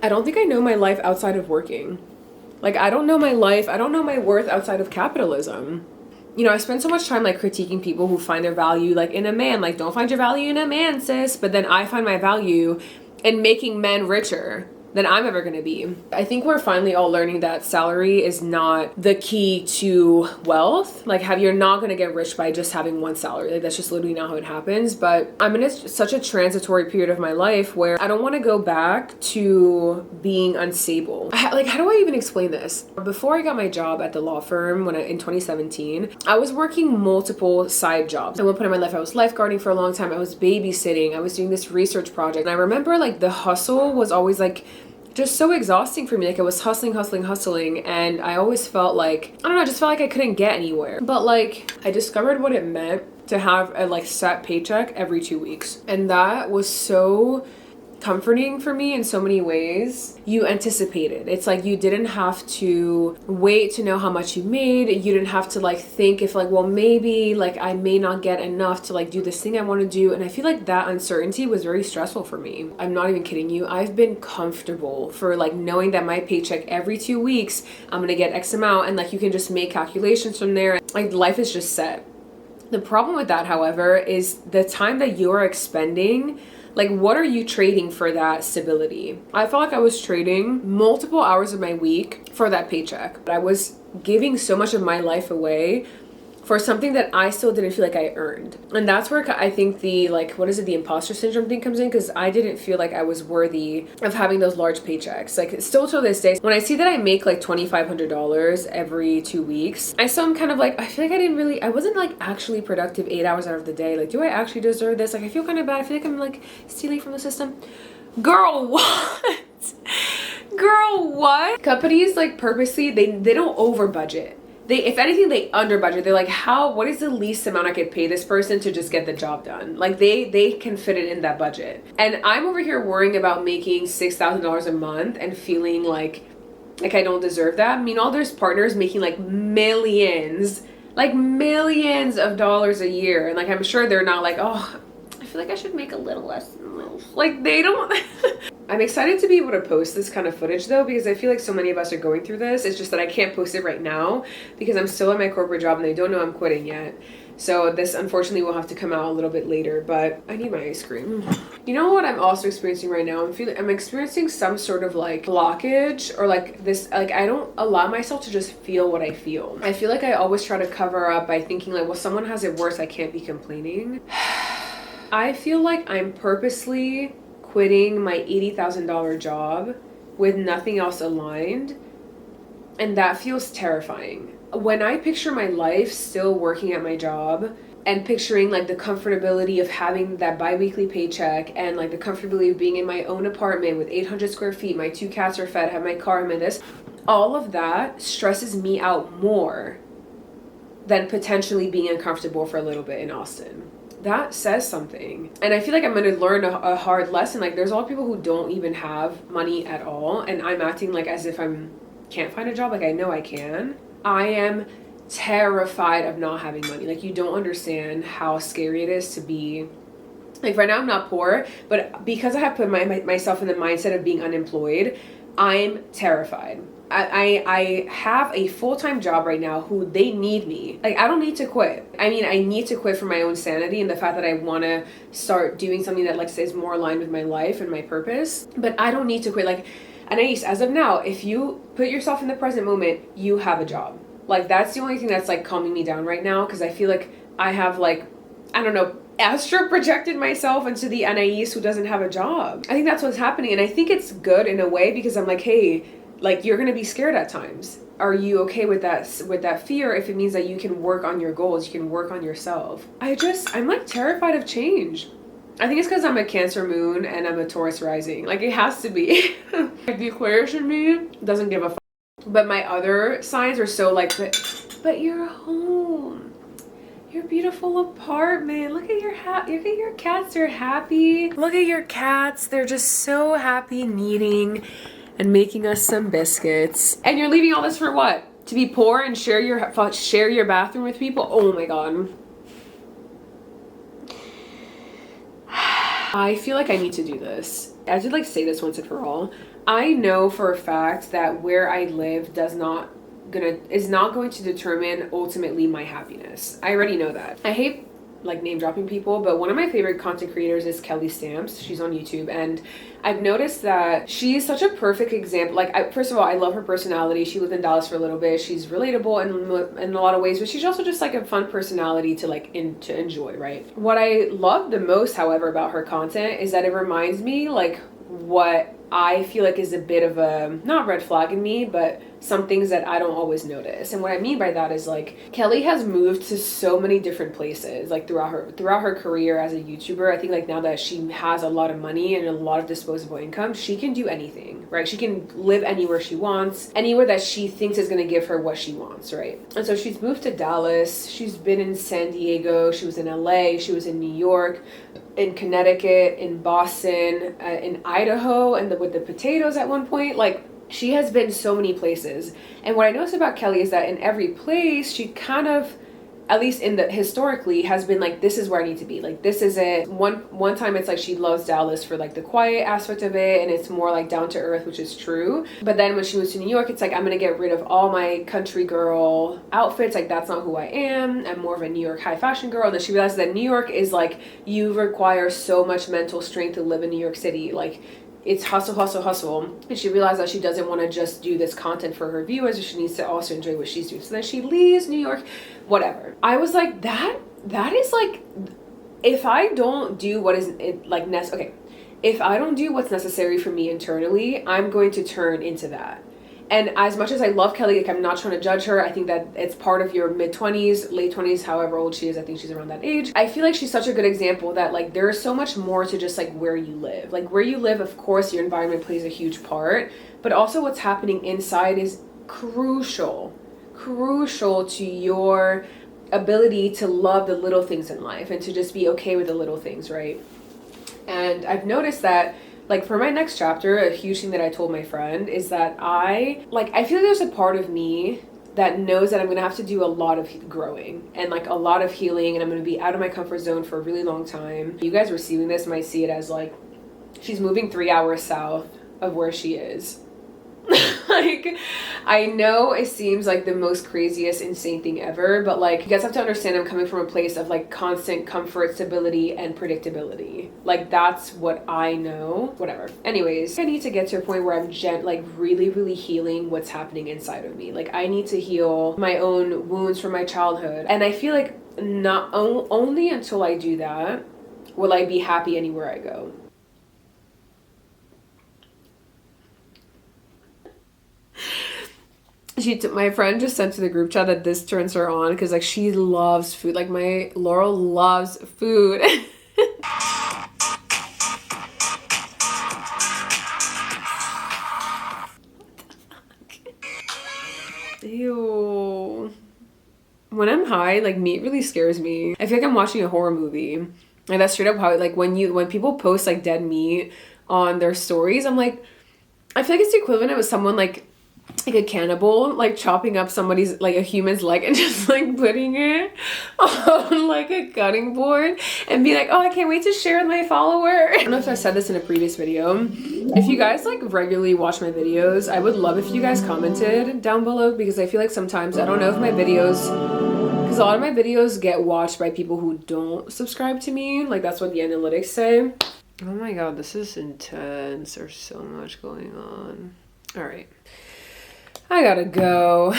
I don't think I know my life outside of working. Like, I don't know my life, I don't know my worth outside of capitalism. You know, I spend so much time like critiquing people who find their value like in a man. Like, don't find your value in a man, sis. But then I find my value in making men richer than I'm ever gonna be. I think we're finally all learning that salary is not the key to wealth. Like, you're not gonna get rich by just having one salary. Like, that's just literally not how it happens. But I'm in such a transitory period of my life where I don't want to go back to being unstable. Like, how do I even explain this? Before I got my job at the law firm in 2017, I was working multiple side jobs. At one point in my life, I was lifeguarding for a long time. I was babysitting. I was doing this research project. And I remember like the hustle was always like just so exhausting for me. Like, I was hustling, and I always felt like, I don't know, I just felt like I couldn't get anywhere. But like, I discovered what it meant to have a like set paycheck every 2 weeks, and that was so comforting for me in so many ways. You anticipated. It's like you didn't have to wait to know how much you made. You didn't have to like think if like, well, maybe like I may not get enough to like do this thing I want to do. And I feel like that uncertainty was very stressful for me. I'm not even kidding you. I've been comfortable for like knowing that my paycheck every 2 weeks, I'm gonna get X amount, and like you can just make calculations from there. Like, life is just set. The problem with that, however, is the time that you're expending. Like, what are you trading for that stability? I felt like I was trading multiple hours of my week for that paycheck. But I was giving so much of my life away for something that I still didn't feel like I earned. And that's where I think the, like, what is it, the imposter syndrome thing comes in, because I didn't feel like I was worthy of having those large paychecks. Like, still to this day, when I see that I make like $2,500 every 2 weeks, I still am kind of like, I feel like I wasn't like actually productive 8 hours out of the day. Like, do I actually deserve this? Like, I feel kind of bad. I feel like I'm like stealing from the system. Girl, what? Girl, what? Companies like purposely, they don't over budget. If anything, they under budget. They're like, what is the least amount I could pay this person to just get the job done? Like, they can fit it in that budget. And I'm over here worrying about making $6,000 a month and feeling like I don't deserve that. Meanwhile, there's partners making like millions of dollars a year. And like, I'm sure they're not like, oh, I feel like I should make a little less. Like, they don't. I'm excited to be able to post this kind of footage though, because I feel like so many of us are going through this. It's just that I can't post it right now because I'm still at my corporate job and they don't know I'm quitting yet. So this unfortunately will have to come out a little bit later, but I need my ice cream. You know what I'm also experiencing right now? I'm experiencing some sort of like blockage, or like this, like I don't allow myself to just feel what I feel. I feel like I always try to cover up by thinking like, well, someone has it worse, I can't be complaining. I feel like I'm purposely quitting my $80,000 job with nothing else aligned, and that feels terrifying. When I picture my life still working at my job and picturing like the comfortability of having that bi-weekly paycheck and like the comfortability of being in my own apartment with 800 square feet, my 2 cats are fed, have my car, I'm in this, all of that stresses me out more than potentially being uncomfortable for a little bit in Austin. That says something. And I feel like I'm going to learn a hard lesson. Like, there's a lot of people who don't even have money at all, and I'm acting like as if can't find a job. Like, I know I can. I am terrified of not having money. Like, you don't understand how scary it is to be, like, right now I'm not poor, but because I have put myself in the mindset of being unemployed, I'm terrified. I have a full-time job right now who they need me. Like, I don't need to quit. I mean, I need to quit for my own sanity and the fact that I want to start doing something that like is more aligned with my life and my purpose. But I don't need to quit. Like, Anais, as of now, if you put yourself in the present moment, you have a job. Like, that's the only thing that's like calming me down right now, because I feel like I have like, I don't know, astro projected myself into the Anais who doesn't have a job. I think that's what's happening, and I think it's good in a way, because I'm like, hey, like, you're gonna be scared at times. Are you okay with that fear if it means that you can work on your goals, you can work on yourself? I'm like terrified of change. I think it's because I'm a Cancer moon and I'm a Taurus rising. Like, it has to be. Like, the Aquarius in me doesn't give a fuck. But my other signs are so like, but you're home. Your beautiful apartment. Look at your cats, they're happy. Look at your cats, they're just so happy kneading and making us some biscuits. And you're leaving all this for what? To be poor and share your bathroom with people? Oh my god. I feel like I need to do this. I should like say this once and for all. I know for a fact that where I live is not going to determine ultimately my happiness. I already know that. I hate like name dropping people, but one of my favorite content creators is Kelly Stamps. She's on YouTube, and I've noticed that she's such a perfect example. Like, first of all, I love her personality. She lived in Dallas for a little bit. She's relatable in a lot of ways, but she's also just like a fun personality to like to enjoy, right? What I love the most, however, about her content is that it reminds me like what I feel like is a bit of a, not red flag in me, but some things that I don't always notice. And what I mean by that is like Kelly has moved to so many different places like throughout her career as a YouTuber. I think like now that she has a lot of money and a lot of disposable income, she can do anything, right? She can live anywhere she wants, anywhere that she thinks is going to give her what she wants, right? And so she's moved to Dallas. She's been in San Diego. She was in LA. She was in New York, in Connecticut, in Boston, in Idaho, and with the potatoes at one point. Like, she has been so many places. And what I noticed about Kelly is that in every place, she kind of, at least historically, has been like, this is where I need to be. Like, this is it. One time it's like she loves Dallas for like the quiet aspect of it, and it's more like down to earth, which is true. But then when she was to New York, it's like, I'm gonna get rid of all my country girl outfits. Like, that's not who I am. I'm more of a New York high fashion girl. And then she realized that New York is like, you require so much mental strength to live in New York City. Like, it's hustle, hustle, hustle. And she realized that she doesn't want to just do this content for her viewers. She needs to also enjoy what she's doing. So then she leaves New York, whatever. I was like, that is like, if I don't do what is like if I don't do what's necessary for me internally, I'm going to turn into that. And as much as I love Kelly, like, I'm not trying to judge her. I think that it's part of your mid-20s, late 20s, however old she is. I think she's around that age. I feel like she's such a good example that like there is so much more to just like where you live. Like where you live, of course, your environment plays a huge part, but also what's happening inside is crucial to your ability to love the little things in life and to just be okay with the little things, right? And I've noticed that like for my next chapter, a huge thing that I told my friend is that I feel like there's a part of me that knows that I'm going to have to do a lot of growing and like a lot of healing, and I'm going to be out of my comfort zone for a really long time. You guys receiving this might see it as like she's moving 3 hours south of where she is. Like, I know it seems like the most craziest, insane thing ever, but like, you guys have to understand I'm coming from a place of like constant comfort, stability, and predictability. Like, that's what I know. Whatever. Anyways, I need to get to a point where I'm like really, really healing what's happening inside of me. Like, I need to heal my own wounds from my childhood. And I feel like not only until I do that will I be happy anywhere I go. My friend just sent to the group chat that this turns her on because like she loves food. Like my Laurel loves food. Ew. When I'm high, like meat really scares me. I feel like I'm watching a horror movie. Like that's straight up how like when people post like dead meat on their stories, I'm like, I feel like it's the equivalent of someone like a cannibal like chopping up somebody's like a human's leg and just like putting it on like a cutting board and be like, oh, I can't wait to share with my follower. I don't know if I said this in a previous video. If you guys like regularly watch my videos, I would love if you guys commented down below, because I feel like sometimes I don't know if my videos, because a lot of my videos get watched by people who don't subscribe to me. Like that's what the analytics say. Oh my god, this is intense. There's so much going on. All right, I gotta go.